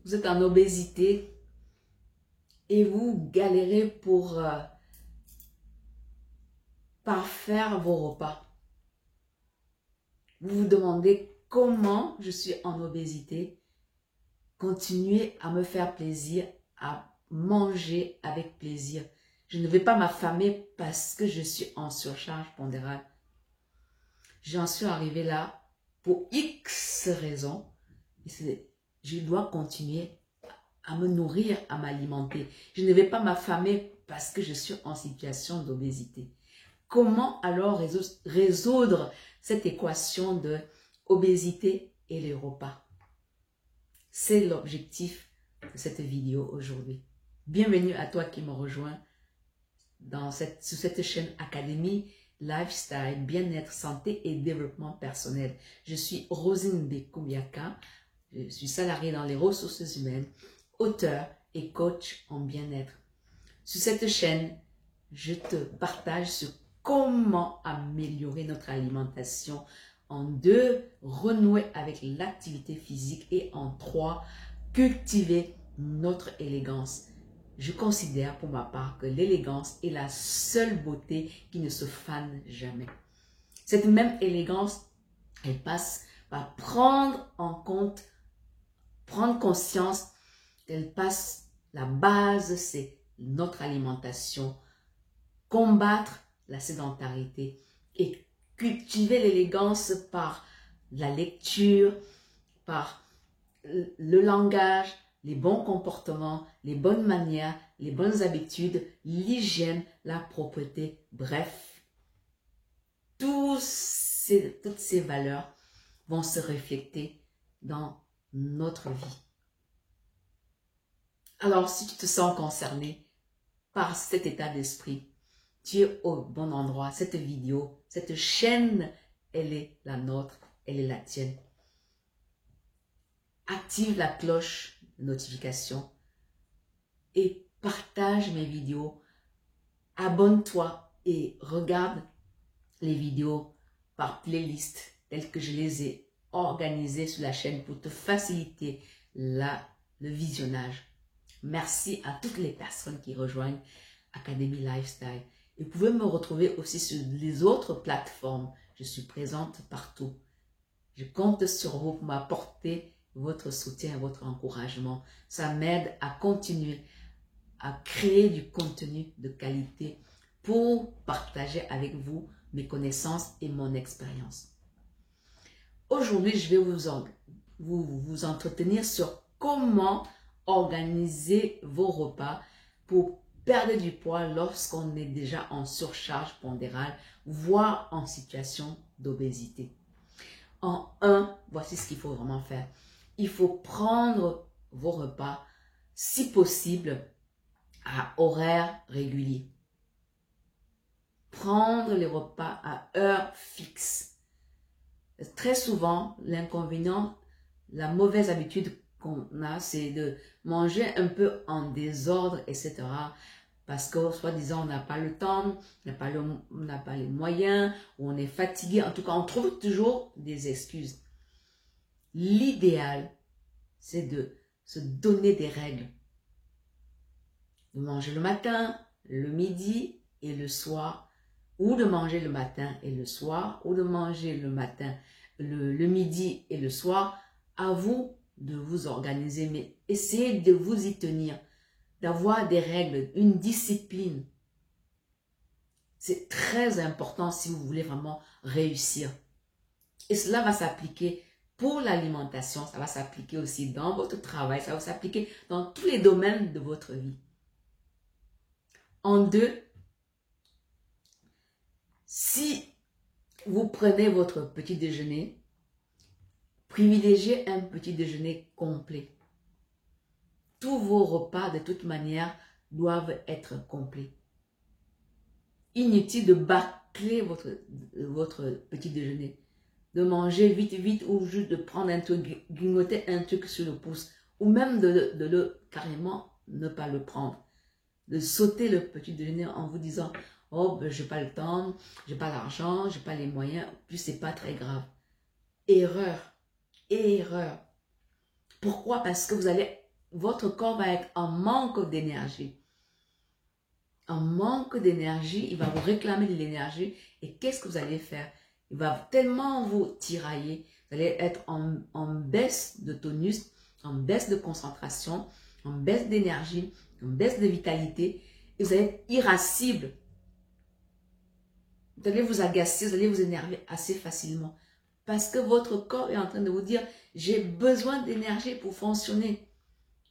vous êtes en obésité et vous galérez pour parfaire vos repas. Vous vous demandez comment je suis en obésité. Continuez à me faire plaisir, à manger avec plaisir. Je ne vais pas m'affamer parce que je suis en surcharge pondérale. J'en suis arrivée là pour X raisons. Je dois continuer à me nourrir, à m'alimenter. Je ne vais pas m'affamer parce que je suis en situation d'obésité. Comment alors résoudre cette équation de obésité et les repas? C'est l'objectif de cette vidéo aujourd'hui. Bienvenue à toi qui me rejoins sur cette chaîne Académie Lifestyle, Bien-être, Santé et Développement Personnel. Je suis Rosine Bekoubiaka, je suis salariée dans les ressources humaines, auteur et coach en bien-être. Sur cette chaîne, je te partage sur comment améliorer notre alimentation. En 2, renouer avec l'activité physique. Et en 3, cultiver notre élégance. Je considère pour ma part que l'élégance est la seule beauté qui ne se fane jamais. Cette même élégance, elle passe par prendre conscience qu'elle passe, la base c'est notre alimentation, combattre la sédentarité et cultiver l'élégance par la lecture, par le langage, les bons comportements, les bonnes manières, les bonnes habitudes, l'hygiène, la propreté, bref. Toutes ces valeurs vont se refléter dans notre vie. Alors, si tu te sens concerné par cet état d'esprit, tu es au bon endroit. Cette vidéo, cette chaîne, elle est la nôtre, elle est la tienne. Active la cloche de notification et partage mes vidéos. Abonne-toi et regarde les vidéos par playlist telles que je les ai organisées sur la chaîne pour te faciliter le visionnage. Merci à toutes les personnes qui rejoignent Académie Lifestyle. Et vous pouvez me retrouver aussi sur les autres plateformes. Je suis présente partout. Je compte sur vous pour m'apporter votre soutien et votre encouragement. Ça m'aide à continuer à créer du contenu de qualité pour partager avec vous mes connaissances et mon expérience. Aujourd'hui, je vais vous entretenir sur comment organiser vos repas pour perdre du poids lorsqu'on est déjà en surcharge pondérale, voire en situation d'obésité. En 1, voici ce qu'il faut vraiment faire. Il faut prendre vos repas, si possible, à horaire régulier. Prendre les repas à heure fixe. Très souvent, l'inconvénient, la mauvaise habitude qu'on a, c'est de manger un peu en désordre, etc. Parce que, soi-disant, on n'a pas le temps, on n'a pas les moyens, ou on est fatigué. En tout cas, on trouve toujours des excuses. L'idéal, c'est de se donner des règles. De manger le matin, le midi et le soir, ou de manger le matin et le soir, ou de manger le matin, le midi et le soir. À vous de vous organiser, mais essayez de vous y tenir, d'avoir des règles, une discipline. C'est très important si vous voulez vraiment réussir. Et cela va s'appliquer pour l'alimentation, ça va s'appliquer aussi dans votre travail, ça va s'appliquer dans tous les domaines de votre vie. En 2, si vous prenez votre petit déjeuner, privilégiez un petit déjeuner complet. Tous vos repas, de toute manière, doivent être complets. Inutile de bâcler votre petit déjeuner. De manger vite ou juste de prendre un truc, grignoter un truc sur le pouce. Ou même de carrément ne pas le prendre. De sauter le petit déjeuner en vous disant « Oh, ben, je n'ai pas le temps, je n'ai pas l'argent, je n'ai pas les moyens. » Puis ce n'est pas très grave. Erreur. Erreur. Pourquoi? Parce que vous allez votre corps va être en manque d'énergie. En manque d'énergie, il va vous réclamer de l'énergie. Et qu'est-ce que vous allez faire? Il va tellement vous tirailler. Vous allez être en baisse de tonus, en baisse de concentration, en baisse d'énergie, en baisse de vitalité. Et vous allez être irascible. Vous allez vous agacer, vous allez vous énerver assez facilement. Parce que votre corps est en train de vous dire, j'ai besoin d'énergie pour fonctionner.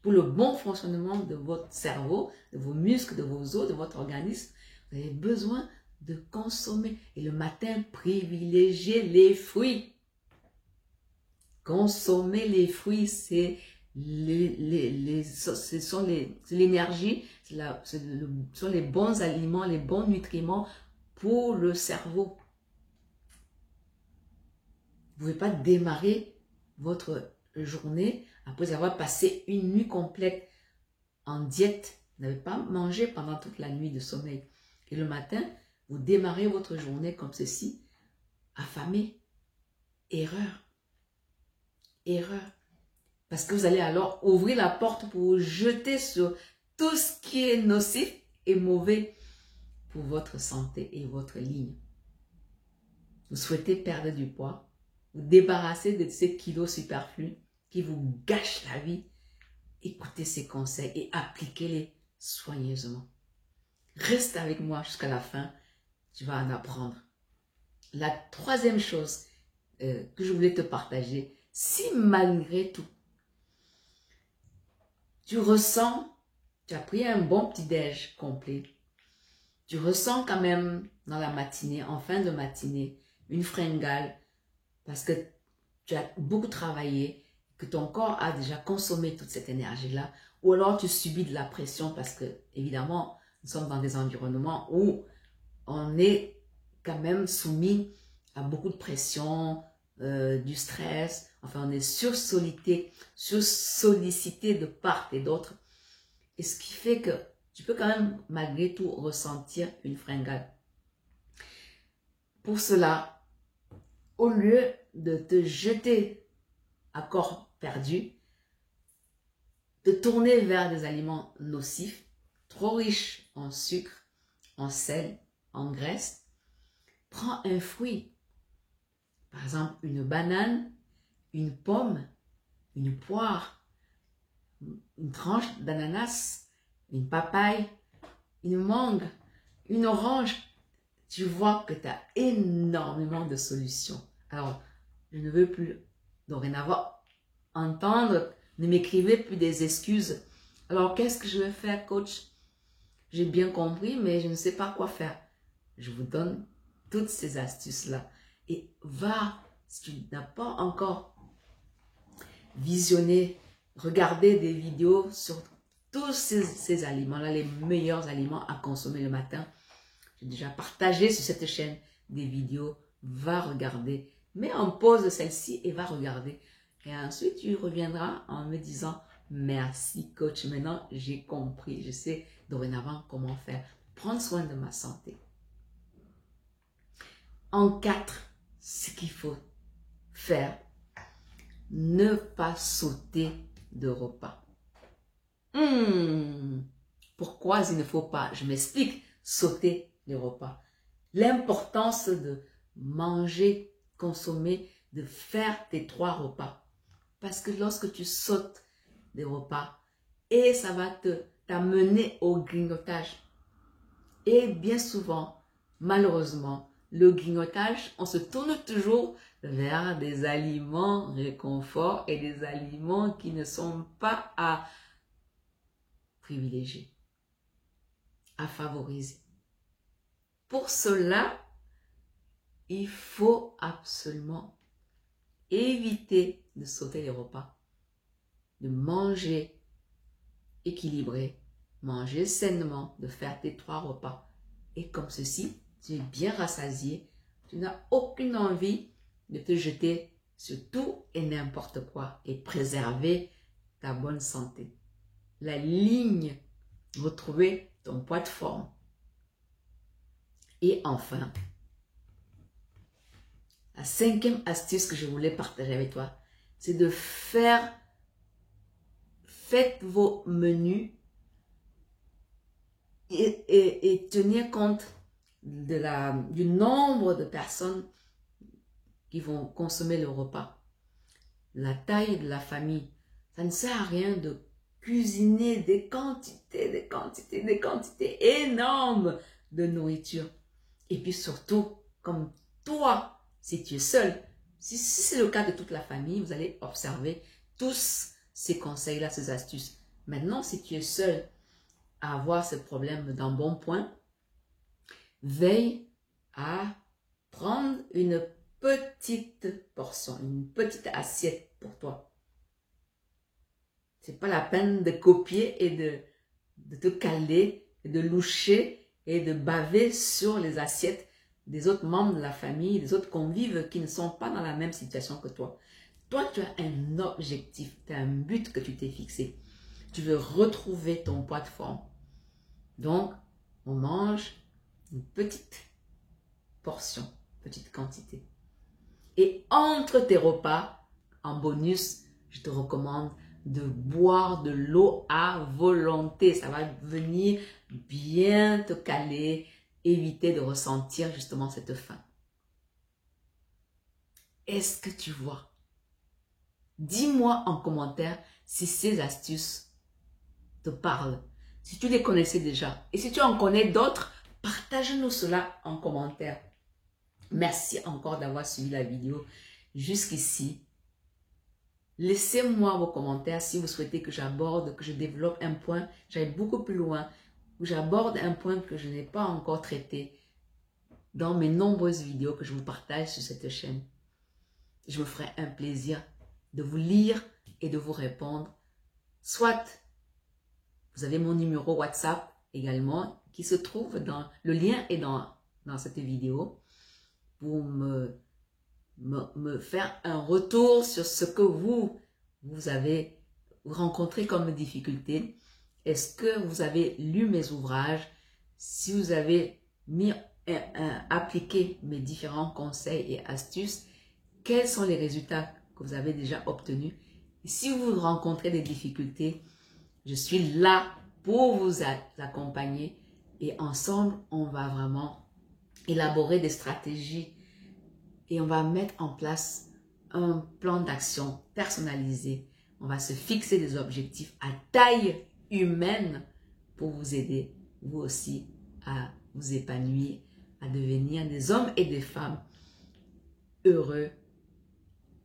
Pour le bon fonctionnement de votre cerveau, de vos muscles, de vos os, de votre organisme, vous avez besoin de consommer. Et le matin, privilégiez les fruits. Consommer les fruits, c'est l'énergie, ce sont les bons aliments, les bons nutriments pour le cerveau. Vous ne pouvez pas démarrer votre journée après avoir passé une nuit complète en diète. Vous n'avez pas mangé pendant toute la nuit de sommeil. Et le matin, vous démarrez votre journée comme ceci, affamé. Erreur. Erreur. Parce que vous allez alors ouvrir la porte pour vous jeter sur tout ce qui est nocif et mauvais pour votre santé et votre ligne. Vous souhaitez perdre du poids, vous débarrasser de ces kilos superflus qui vous gâchent la vie. Écoutez ces conseils et appliquez-les soigneusement. Reste avec moi jusqu'à la fin, tu vas en apprendre. La troisième chose que je voulais te partager, si malgré tout, tu ressens, tu as pris un bon petit-déj complet, tu ressens quand même dans la matinée, en fin de matinée, une fringale parce que tu as beaucoup travaillé, que ton corps a déjà consommé toute cette énergie-là, ou alors tu subis de la pression parce que, évidemment, nous sommes dans des environnements où on est quand même soumis à beaucoup de pression, du stress, enfin on est sursollicité de part et d'autre, et ce qui fait que tu peux quand même malgré tout ressentir une fringale. Pour cela, au lieu de te jeter à corps perdu, de tourner vers des aliments nocifs, trop riches en sucre, en sel, en graisse, prends un fruit, par exemple une banane, une pomme, une poire, une tranche d'ananas, une papaye, une mangue, une orange. Tu vois que tu as énormément de solutions. Alors, je ne veux plus dorénavant entendre, ne m'écrivez plus des excuses. Alors, qu'est-ce que je vais faire, coach? J'ai bien compris, mais je ne sais pas quoi faire. Je vous donne toutes ces astuces-là. Et va, si tu n'as pas encore visionné, regardé des vidéos sur tous ces aliments-là, les meilleurs aliments à consommer le matin. J'ai déjà partagé sur cette chaîne des vidéos. Va regarder. Mets en pause celle-ci et va regarder. Et ensuite, tu reviendras en me disant « Merci coach, maintenant j'ai compris, je sais dorénavant comment faire. Prendre soin de ma santé. » En 4, ce qu'il faut faire, ne pas sauter de repas. Pourquoi il ne faut pas? Je m'explique, sauter les repas. L'importance de manger, consommer, de faire tes 3 repas. Parce que lorsque tu sautes des repas, et ça va t'amener au grignotage. Et bien souvent, malheureusement, le grignotage, on se tourne toujours vers des aliments réconfort et des aliments qui ne sont pas à privilégier, à favoriser. Pour cela, il faut absolument éviter de sauter les repas, de manger équilibré, manger sainement, de faire tes 3 repas. Et comme ceci, tu es bien rassasié, tu n'as aucune envie de te jeter sur tout et n'importe quoi et préserver ta bonne santé. La ligne, retrouver ton poids de forme. Et enfin, la 5e astuce que je voulais partager avec toi, c'est de faire faites vos menus et tenir compte du nombre de personnes qui vont consommer le repas. La taille de la famille. Ça ne sert à rien de cuisiner des quantités énormes de nourriture. Et puis surtout, comme toi, si tu es seul, si c'est le cas de toute la famille, vous allez observer tous ces conseils-là, ces astuces. Maintenant, si tu es seul à avoir ce problème d'un bon point, veille à prendre une petite portion, une petite assiette pour toi. C'est pas la peine de copier et de te caler, et de loucher et de baver sur les assiettes des autres membres de la famille, des autres convives qui ne sont pas dans la même situation que toi. Toi, tu as un objectif, tu as un but que tu t'es fixé. Tu veux retrouver ton poids de forme. Donc, on mange une petite portion, petite quantité. Et entre tes repas, en bonus, je te recommande de boire de l'eau à volonté. Ça va venir bien te caler, éviter de ressentir justement cette faim. Est-ce que tu vois? Dis-moi en commentaire si ces astuces te parlent. Si tu les connaissais déjà. Et si tu en connais d'autres, partage-nous cela en commentaire. Merci encore d'avoir suivi la vidéo jusqu'ici. Laissez-moi vos commentaires si vous souhaitez que j'aborde, que je développe un point, j'aille beaucoup plus loin, ou j'aborde un point que je n'ai pas encore traité dans mes nombreuses vidéos que je vous partage sur cette chaîne. Je me ferai un plaisir de vous lire et de vous répondre. Soit vous avez mon numéro WhatsApp également qui se trouve dans le lien est dans cette vidéo pour me faire un retour sur ce que vous avez rencontré comme difficulté. Est-ce que vous avez lu mes ouvrages? Si vous avez appliqué mes différents conseils et astuces, quels sont les résultats que vous avez déjà obtenus? Et si vous rencontrez des difficultés, je suis là pour vous accompagner et ensemble, on va vraiment élaborer des stratégies et on va mettre en place un plan d'action personnalisé. On va se fixer des objectifs à taille humaine pour vous aider, vous aussi, à vous épanouir, à devenir des hommes et des femmes heureux,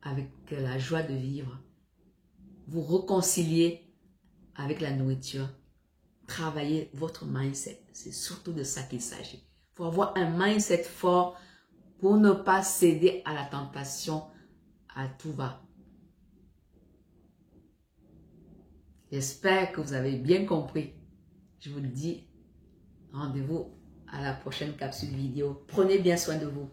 avec la joie de vivre. Vous réconcilier avec la nourriture. Travailler votre mindset. C'est surtout de ça qu'il s'agit. Il faut avoir un mindset fort pour ne pas céder à la tentation à tout va. J'espère que vous avez bien compris. Je vous dis rendez-vous à la prochaine capsule vidéo. Prenez bien soin de vous.